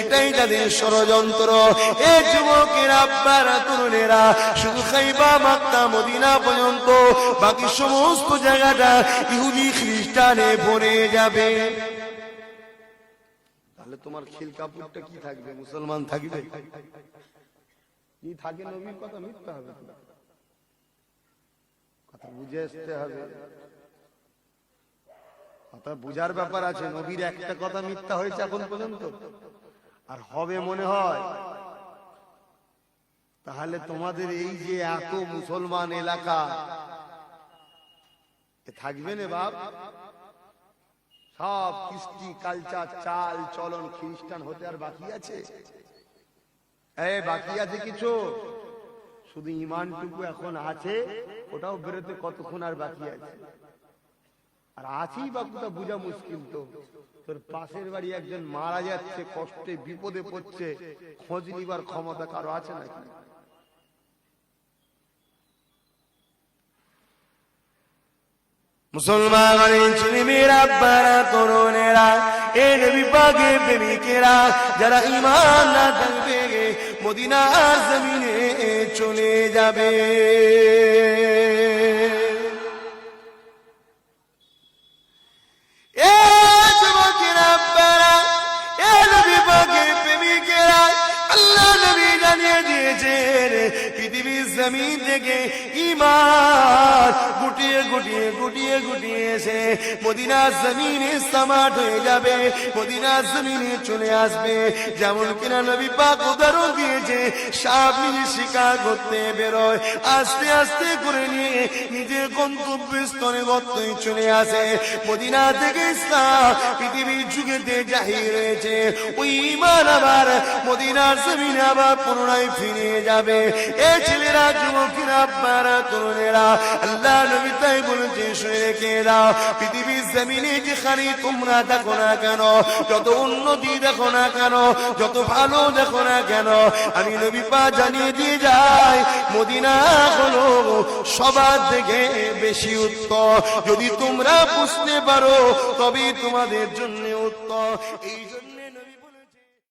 এটাই তাদের ষড়যন্ত্র। এ যুবকেরা, আব্বারা, তরুণেরা, শুধু খাইবা মক্কা মদিনা পর্যন্ত, বাকি সমস্ত জায়গাটা ইহুদি খ্রিস্টানে ভরে যাবে। তাহলে তোমার খিল কাপুরটা কি থাকবে? মুসলমান থাকবে? কি থাকে? নবীর কথা মিথ্যা হবে। কথা বুঝে আসতে হবে, কথা বুঝার ব্যাপার আছে। নবীর একটা কথা মিথ্যা হয়েছে এখন পর্যন্ত, আর হবে মনে হয়। তাহলে তোমাদের এই যে এত মুসলমান এলাকা থাকবে না বাপ? সব কৃষ্টি কালচার চাল চলন খ্রিস্টান হতে আর বাকি আছে? বাকি আছে কিছু? শুধু ইমানটুকু এখন আছে, ওটাও বেরোতে কতক্ষণ আর বাকি আছে? আর আছেই বা কোথা বোঝা মুশকিল। তো তোর পাশের বাড়ি একজন মারা যাচ্ছে, কষ্টে বিপদে পড়ছে, খোঁজ নিবার ক্ষমতা কারো আছে নাকি? মুসলমান ছেলেমেয়েরা, আব্বারা, তরুণেরা, এ নবী পাকের প্রেমিকেরা, যারা ঈমান না থাকবে মদিনার জমিনে চলে যাবে। এ যুবকেরা, আব্বারা, এ নবী পাকের প্রেমিকেরা, আল্লাহ নবী জানিয়ে দিয়েছেন পৃথিবীর জমিন থেকে ঈমান গুটিয়ে গুটিয়ে গুটিয়ে গুটিয়ে এসে মদিনার জমিনে সামাট হয়ে যাবে, মদিনার জমিনে চলে আসবে। যেমন কিনা নবী পাক উদাহরণ দিয়েছে, সাপ নিজে শিকার করতে বেরোয়, আস্তে আস্তে করে নিয়ে নিজের গন্তব্যস্থলে গর্তই চলে আসে। মদিনা থেকে ইসলাম পৃথিবীর যুগেতে জাহির হয়েছে, ওই ঈমান আবার মদিনার জমিনে আবার পুনরায় ফিরে যাবে। এ ছেলেরা, যুবকেরা, আব্বারা, তরুণেরা, আল্লাহ নবী তাই বলেছে, শুনে রেখে দাও, পৃথিবীর জমিনে যেখানে তোমরা দেখো না কেন, যত উন্নতি দেখো না কেন, যত ভালো দেখো না কেন, আমি নবী পাক জানিয়ে দিয়ে যাই, মদিনা হলো সবার থেকে বেশি উত্তম। যদি তোমরা বুঝতে পারো তবেই তোমাদের জন্য উত্তম। এই